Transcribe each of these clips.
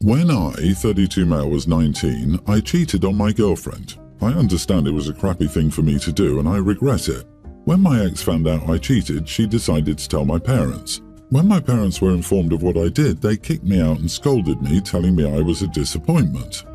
When I, 32 male, was 19, I cheated on my girlfriend. I understand it was a crappy thing for me to do and I regret it. When my ex found out I cheated, she decided to tell my parents. When my parents were informed of what I did, they kicked me out and scolded me, telling me I was a disappointment.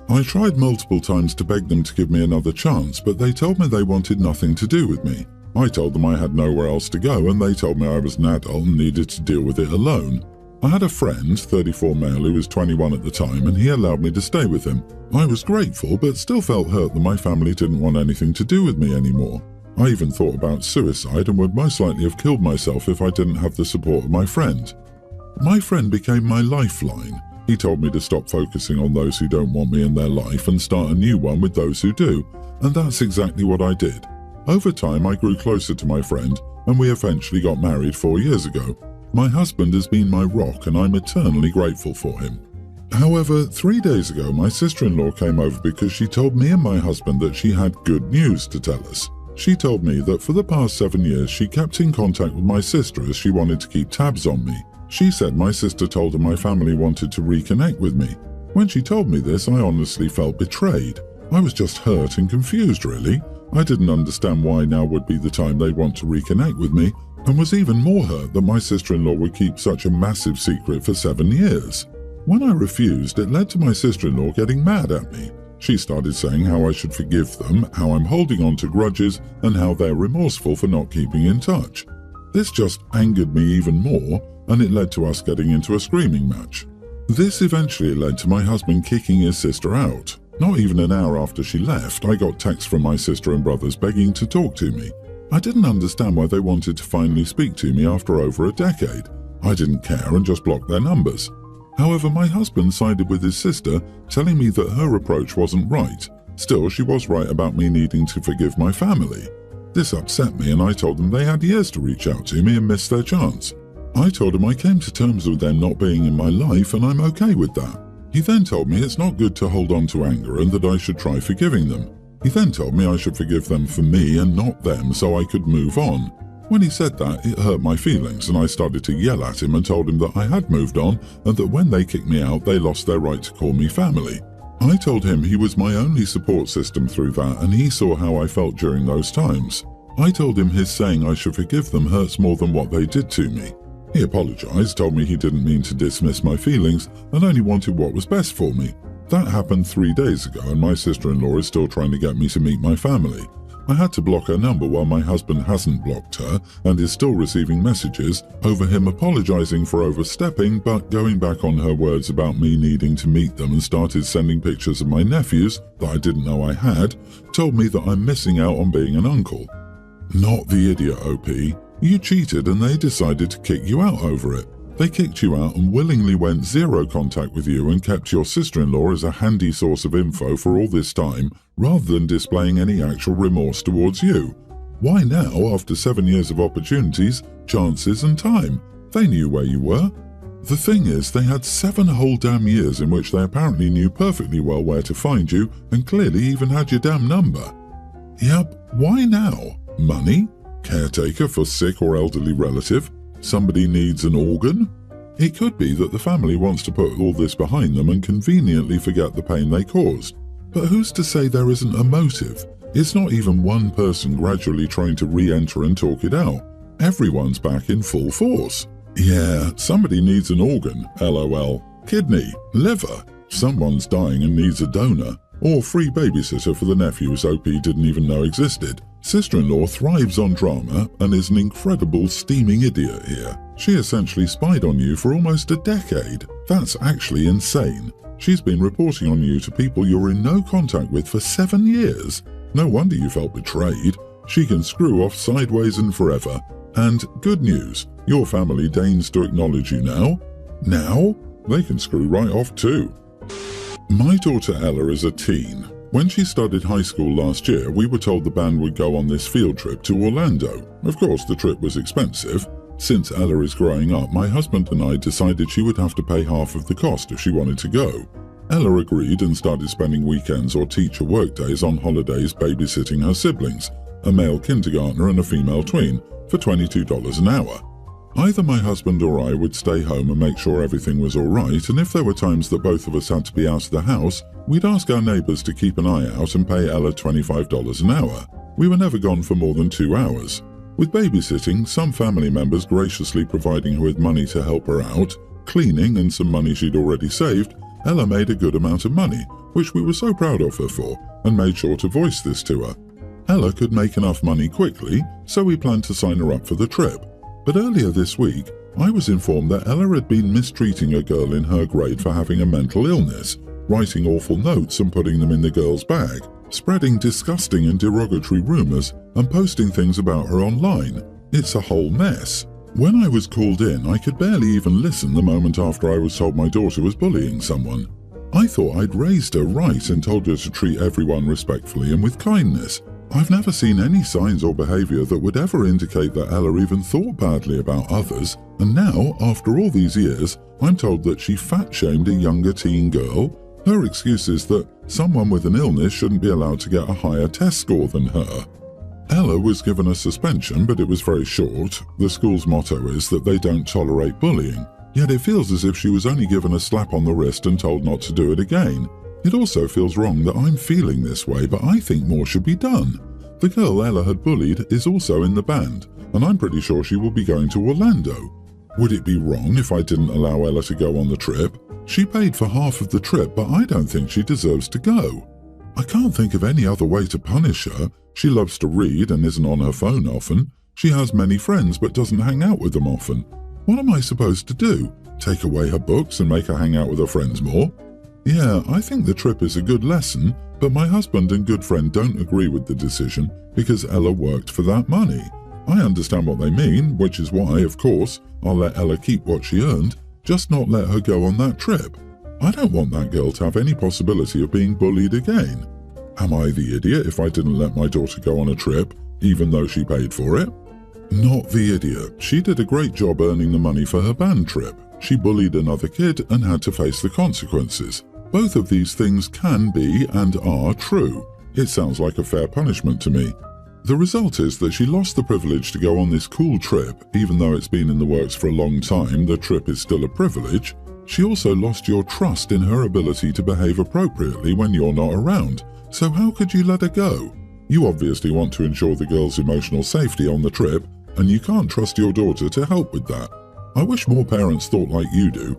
I tried multiple times to beg them to give me another chance, but they told me they wanted nothing to do with me. I told them I had nowhere else to go, and they told me I was an adult and needed to deal with it alone. I had a friend, 34 male, who was 21 at the time, and he allowed me to stay with him. I was grateful, but still felt hurt that my family didn't want anything to do with me anymore. I even thought about suicide and would most likely have killed myself if I didn't have the support of my friend. My friend became my lifeline. He told me to stop focusing on those who don't want me in their life and start a new one with those who do, and that's exactly what I did. Over time, I grew closer to my friend, and we eventually got married 4 years ago. My husband has been my rock, and I'm eternally grateful for him. However, 3 days ago, my sister-in-law came over because she told me and my husband that she had good news to tell us. She told me that for the past 7 years, she kept in contact with my sister as she wanted to keep tabs on me. She said my sister told her my family wanted to reconnect with me. When she told me this, I honestly felt betrayed. I was just hurt and confused, really. I didn't understand why now would be the time they want to reconnect with me, and was even more hurt that my sister-in-law would keep such a massive secret for 7 years. When I refused, it led to my sister-in-law getting mad at me. She started saying how I should forgive them, how I'm holding on to grudges, and how they're remorseful for not keeping in touch. This just angered me even more, and it led to us getting into a screaming match. This eventually led to my husband kicking his sister out. Not even an hour after she left, I got texts from my sister and brothers begging to talk to me. I didn't understand why they wanted to finally speak to me after over a decade. I didn't care and just blocked their numbers. However, my husband sided with his sister, telling me that her approach wasn't right. Still, she was right about me needing to forgive my family. This upset me, and I told them they had years to reach out to me and missed their chance. I told him I came to terms with them not being in my life and I'm okay with that. He then told me it's not good to hold on to anger and that I should try forgiving them. He then told me I should forgive them for me and not them so I could move on. When he said that, it hurt my feelings and I started to yell at him and told him that I had moved on and that when they kicked me out, they lost their right to call me family. I told him he was my only support system through that and he saw how I felt during those times. I told him his saying I should forgive them hurts more than what they did to me. He apologized, told me he didn't mean to dismiss my feelings and only wanted what was best for me. That happened 3 days ago and my sister-in-law is still trying to get me to meet my family. I had to block her number while my husband hasn't blocked her and is still receiving messages over him apologizing for overstepping but going back on her words about me needing to meet them and started sending pictures of my nephews that I didn't know I had, told me that I'm missing out on being an uncle. Not the idiot, OP. You cheated and they decided to kick you out over it. They kicked you out and willingly went zero contact with you and kept your sister-in-law as a handy source of info for all this time rather than displaying any actual remorse towards you. Why now, after 7 years of opportunities, chances and time? They knew where you were. The thing is, they had 7 whole damn years in which they apparently knew perfectly well where to find you and clearly even had your damn number. Yep, why now? Money? Caretaker for sick or elderly relative? Somebody needs an organ? It could be that the family wants to put all this behind them and conveniently forget the pain they caused. But who's to say there isn't a motive? It's not even one person gradually trying to re-enter and talk it out. Everyone's back in full force. Yeah, somebody needs an organ, LOL. Kidney, liver. Someone's dying and needs a donor. Or free babysitter for the nephews OP didn't even know existed. Sister-in-law thrives on drama and is an incredible steaming idiot here. She essentially spied on you for almost a decade. That's actually insane. She's been reporting on you to people you're in no contact with for 7 years. No wonder you felt betrayed. She can screw off sideways and forever. And good news, your family deigns to acknowledge you now. Now? They can screw right off too. My daughter Ella is a teen. When she started high school last year, we were told the band would go on this field trip to Orlando. Of course, the trip was expensive. Since Ella is growing up, my husband and I decided she would have to pay half of the cost if she wanted to go. Ella agreed and started spending weekends or teacher workdays on holidays babysitting her siblings, a male kindergartner and a female tween, for $22 an hour. Either my husband or I would stay home and make sure everything was all right, and if there were times that both of us had to be out of the house, we'd ask our neighbours to keep an eye out and pay Ella $25 an hour. We were never gone for more than 2 hours. With babysitting, some family members graciously providing her with money to help her out, cleaning and some money she'd already saved, Ella made a good amount of money, which we were so proud of her for, and made sure to voice this to her. Ella could make enough money quickly, so we planned to sign her up for the trip. But earlier this week, I was informed that Ella had been mistreating a girl in her grade for having a mental illness, writing awful notes and putting them in the girl's bag, spreading disgusting and derogatory rumours, and posting things about her online. It's a whole mess. When I was called in, I could barely even listen the moment after I was told my daughter was bullying someone. I thought I'd raised her right and told her to treat everyone respectfully and with kindness. I've never seen any signs or behaviour that would ever indicate that Ella even thought badly about others, and now, after all these years, I'm told that she fat-shamed a younger teen girl. Her excuse is that someone with an illness shouldn't be allowed to get a higher test score than her. Ella was given a suspension, but it was very short. The school's motto is that they don't tolerate bullying, yet it feels as if she was only given a slap on the wrist and told not to do it again. It also feels wrong that I'm feeling this way, but I think more should be done. The girl Ella had bullied is also in the band, and I'm pretty sure she will be going to Orlando. Would it be wrong if I didn't allow Ella to go on the trip? She paid for half of the trip, but I don't think she deserves to go. I can't think of any other way to punish her. She loves to read and isn't on her phone often. She has many friends but doesn't hang out with them often. What am I supposed to do? Take away her books and make her hang out with her friends more? Yeah, I think the trip is a good lesson, but my husband and good friend don't agree with the decision because Ella worked for that money. I understand what they mean, which is why, of course, I'll let Ella keep what she earned, just not let her go on that trip. I don't want that girl to have any possibility of being bullied again. Am I the idiot if I didn't let my daughter go on a trip, even though she paid for it? Not the idiot. She did a great job earning the money for her band trip. She bullied another kid and had to face the consequences. Both of these things can be and are true. It sounds like a fair punishment to me. The result is that she lost the privilege to go on this cool trip. Even though it's been in the works for a long time, the trip is still a privilege. She also lost your trust in her ability to behave appropriately when you're not around. So how could you let her go? You obviously want to ensure the girl's emotional safety on the trip, and you can't trust your daughter to help with that. I wish more parents thought like you do.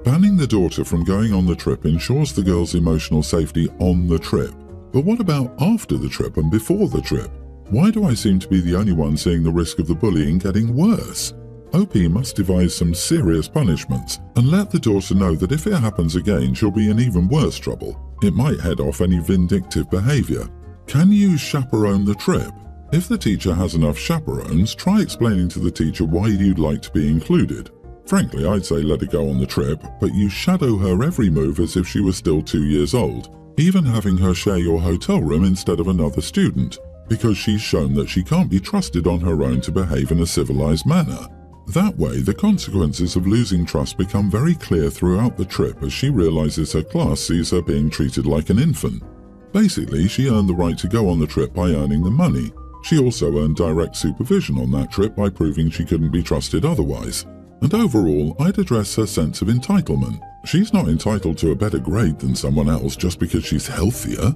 Banning the daughter from going on the trip ensures the girl's emotional safety on the trip. But what about after the trip and before the trip? Why do I seem to be the only one seeing the risk of the bullying getting worse? OP must devise some serious punishments and let the daughter know that if it happens again, she'll be in even worse trouble. It might head off any vindictive behaviour. Can you chaperone the trip? If the teacher has enough chaperones, try explaining to the teacher why you'd like to be included. Frankly, I'd say let her go on the trip, but you shadow her every move as if she was still 2 years old, even having her share your hotel room instead of another student, because she's shown that she can't be trusted on her own to behave in a civilized manner. That way, the consequences of losing trust become very clear throughout the trip as she realizes her class sees her being treated like an infant. Basically, she earned the right to go on the trip by earning the money. She also earned direct supervision on that trip by proving she couldn't be trusted otherwise. And overall, I'd address her sense of entitlement. She's not entitled to a better grade than someone else just because she's healthier.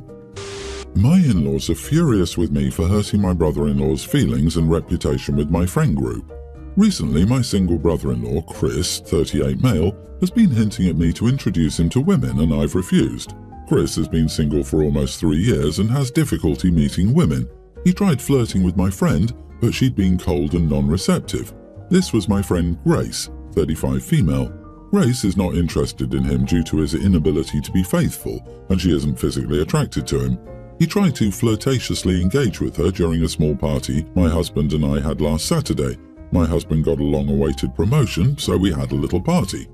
My in-laws are furious with me for hurting my brother-in-law's feelings and reputation with my friend group. Recently, my single brother-in-law, Chris, 38 male, has been hinting at me to introduce him to women, and I've refused. Chris has been single for almost 3 years and has difficulty meeting women. He tried flirting with my friend, but she'd been cold and non-receptive. This was my friend Grace, 35 female. Grace is not interested in him due to his inability to be faithful, and she isn't physically attracted to him. He tried to flirtatiously engage with her during a small party my husband and I had last Saturday. My husband got a long-awaited promotion, so we had a little party.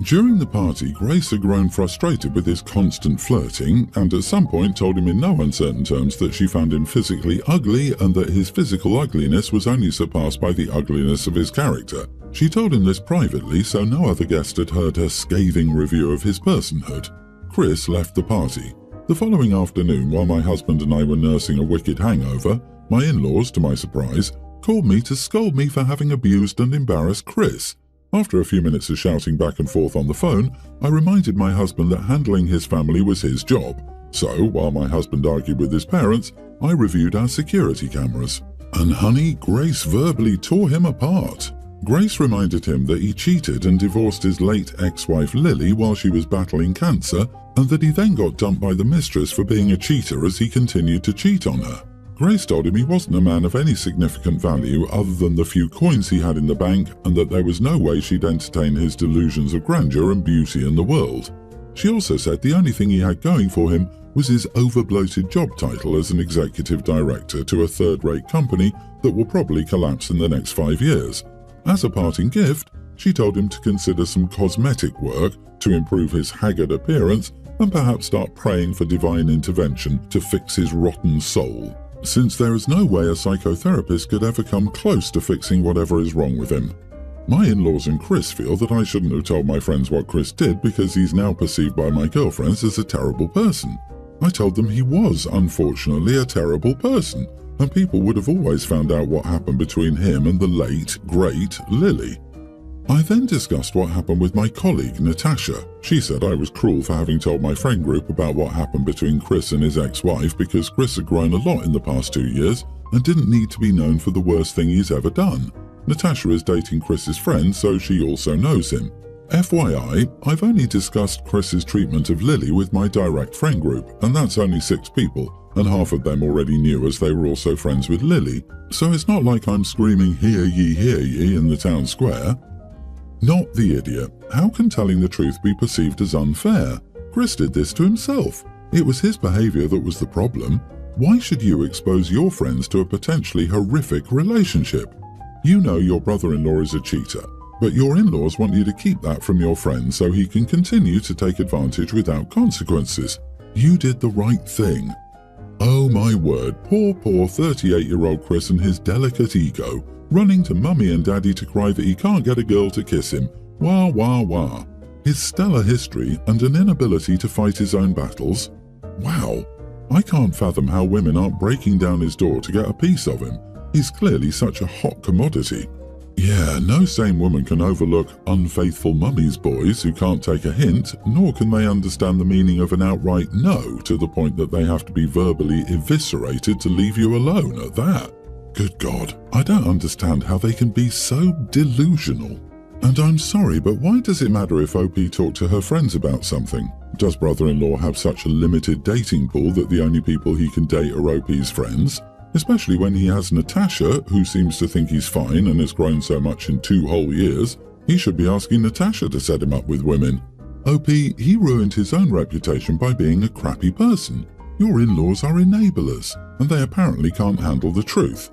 During the party, Grace had grown frustrated with his constant flirting and at some point told him in no uncertain terms that she found him physically ugly and that his physical ugliness was only surpassed by the ugliness of his character. She told him this privately, so no other guest had heard her scathing review of his personhood. Chris left the party. The following afternoon, while my husband and I were nursing a wicked hangover, my in-laws, to my surprise, called me to scold me for having abused and embarrassed Chris. After a few minutes of shouting back and forth on the phone, I reminded my husband that handling his family was his job. So, while my husband argued with his parents, I reviewed our security cameras. And honey, Grace verbally tore him apart. Grace reminded him that he cheated and divorced his late ex-wife Lily while she was battling cancer, and that he then got dumped by the mistress for being a cheater as he continued to cheat on her. Grace told him he wasn't a man of any significant value other than the few coins he had in the bank, and that there was no way she'd entertain his delusions of grandeur and beauty in the world. She also said the only thing he had going for him was his over-bloated job title as an executive director to a third-rate company that will probably collapse in the next 5 years. As a parting gift, she told him to consider some cosmetic work to improve his haggard appearance and perhaps start praying for divine intervention to fix his rotten soul, since there is no way a psychotherapist could ever come close to fixing whatever is wrong with him. My in-laws and Chris feel that I shouldn't have told my friends what Chris did because he's now perceived by my girlfriends as a terrible person. I told them he was, unfortunately, a terrible person, and people would have always found out what happened between him and the late, great Lily. I then discussed what happened with my colleague, Natasha. She said I was cruel for having told my friend group about what happened between Chris and his ex-wife because Chris had grown a lot in the past 2 years and didn't need to be known for the worst thing he's ever done. Natasha is dating Chris's friend, so she also knows him. FYI, I've only discussed Chris's treatment of Lily with my direct friend group, and that's only 6 people, and half of them already knew as they were also friends with Lily, so it's not like I'm screaming hear ye in the town square. Not the idiot. How can telling the truth be perceived as unfair? Chris did this to himself. It was his behavior that was the problem. Why should you expose your friends to a potentially horrific relationship? You know your brother-in-law is a cheater, but your in-laws want you to keep that from your friend so he can continue to take advantage without consequences. You did the right thing. Oh my word, poor 38-year-old Chris and his delicate ego, running to mummy and daddy to cry that he can't get a girl to kiss him. Wah wah wah. His stellar history and an inability to fight his own battles. Wow. I can't fathom how women aren't breaking down his door to get a piece of him. He's clearly such a hot commodity. Yeah, no sane woman can overlook unfaithful mummy's boys who can't take a hint, nor can they understand the meaning of an outright no to the point that they have to be verbally eviscerated to leave you alone at that. Good God, I don't understand how they can be so delusional. And I'm sorry, but why does it matter if OP talked to her friends about something? Does brother-in-law have such a limited dating pool that the only people he can date are OP's friends? Especially when he has Natasha, who seems to think he's fine and has grown so much in 2 whole years. He should be asking Natasha to set him up with women. OP, he ruined his own reputation by being a crappy person. Your in-laws are enablers, and they apparently can't handle the truth.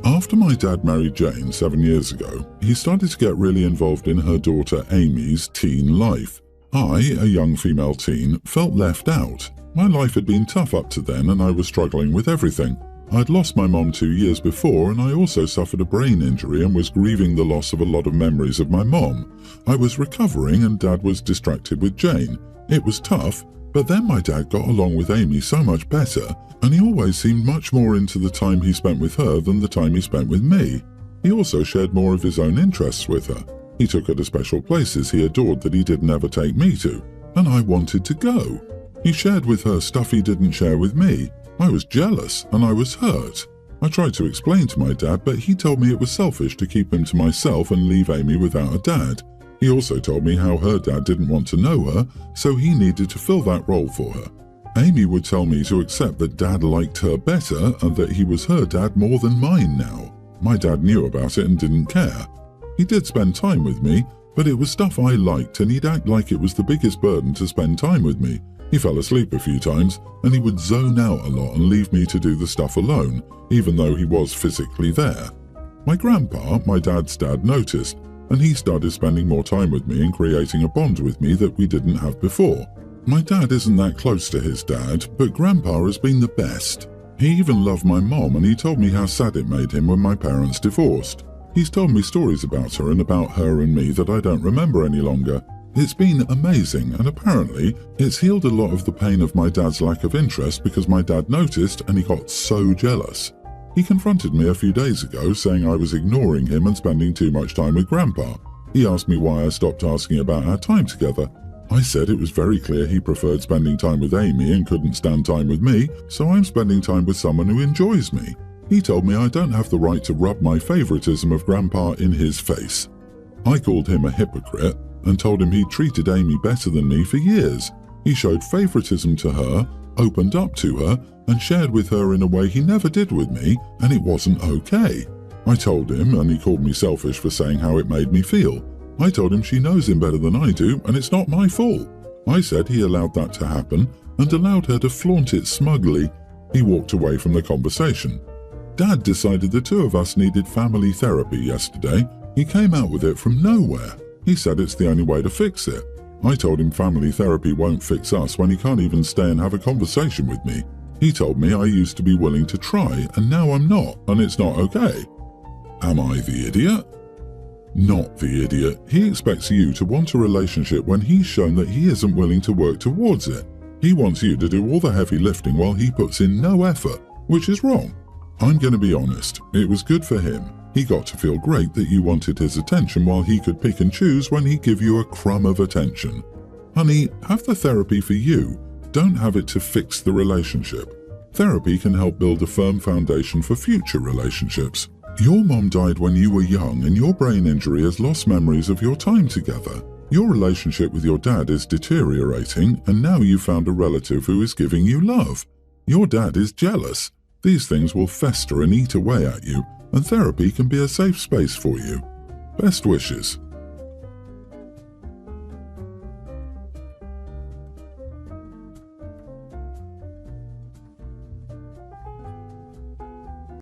After my dad married Jane 7 years ago, he started to get really involved in her daughter Amy's teen life. I, a young female teen, felt left out. My life had been tough up to then and I was struggling with everything. I'd lost my mom 2 years before, and I also suffered a brain injury and was grieving the loss of a lot of memories of my mom. I was recovering and Dad was distracted with Jane. It was tough, but then my dad got along with Amy so much better, and he always seemed much more into the time he spent with her than the time he spent with me. He also shared more of his own interests with her. He took her to special places he adored that he didn't ever take me to, and I wanted to go. He shared with her stuff he didn't share with me. I was jealous, and I was hurt. I tried to explain to my dad, but he told me it was selfish to keep him to myself and leave Amy without a dad. He also told me how her dad didn't want to know her, so he needed to fill that role for her. Amy would tell me to accept that Dad liked her better and that he was her dad more than mine now. My dad knew about it and didn't care. He did spend time with me, but it was stuff I liked and he'd act like it was the biggest burden to spend time with me. He fell asleep a few times, and he would zone out a lot and leave me to do the stuff alone, even though he was physically there. My grandpa, my dad's dad, noticed, and he started spending more time with me and creating a bond with me that we didn't have before. My dad isn't that close to his dad, but Grandpa has been the best. He even loved my mom, and he told me how sad it made him when my parents divorced. He's told me stories about her and about her and me that I don't remember any longer. It's been amazing, and apparently it's healed a lot of the pain of my dad's lack of interest because my dad noticed and he got so jealous. He confronted me a few days ago, saying I was ignoring him and spending too much time with Grandpa. He asked me why I stopped asking about our time together. I said it was very clear he preferred spending time with Amy and couldn't stand time with me, so I'm spending time with someone who enjoys me. He told me I don't have the right to rub my favoritism of Grandpa in his face. I called him a hypocrite and told him he'd treated Amy better than me for years. He showed favoritism to her, opened up to her, and shared with her in a way he never did with me, and it wasn't okay. I told him, and he called me selfish for saying how it made me feel. I told him she knows him better than I do, and it's not my fault. I said he allowed that to happen, and allowed her to flaunt it smugly. He walked away from the conversation. Dad decided the two of us needed family therapy yesterday. He came out with it from nowhere. He said it's the only way to fix it. I told him family therapy won't fix us when he can't even stay and have a conversation with me. He told me I used to be willing to try, and now I'm not, and it's not okay. Am I the idiot? Not the idiot. He expects you to want a relationship when he's shown that he isn't willing to work towards it. He wants you to do all the heavy lifting while he puts in no effort, which is wrong. I'm going to be honest, it was good for him. He got to feel great that you wanted his attention while he could pick and choose when he'd give you a crumb of attention. Honey, have the therapy for you. Don't have it to fix the relationship. Therapy can help build a firm foundation for future relationships. Your mom died when you were young, and your brain injury has lost memories of your time together. Your relationship with your dad is deteriorating, and now you've found a relative who is giving you love. Your dad is jealous. These things will fester and eat away at you, and therapy can be a safe space for you. Best wishes.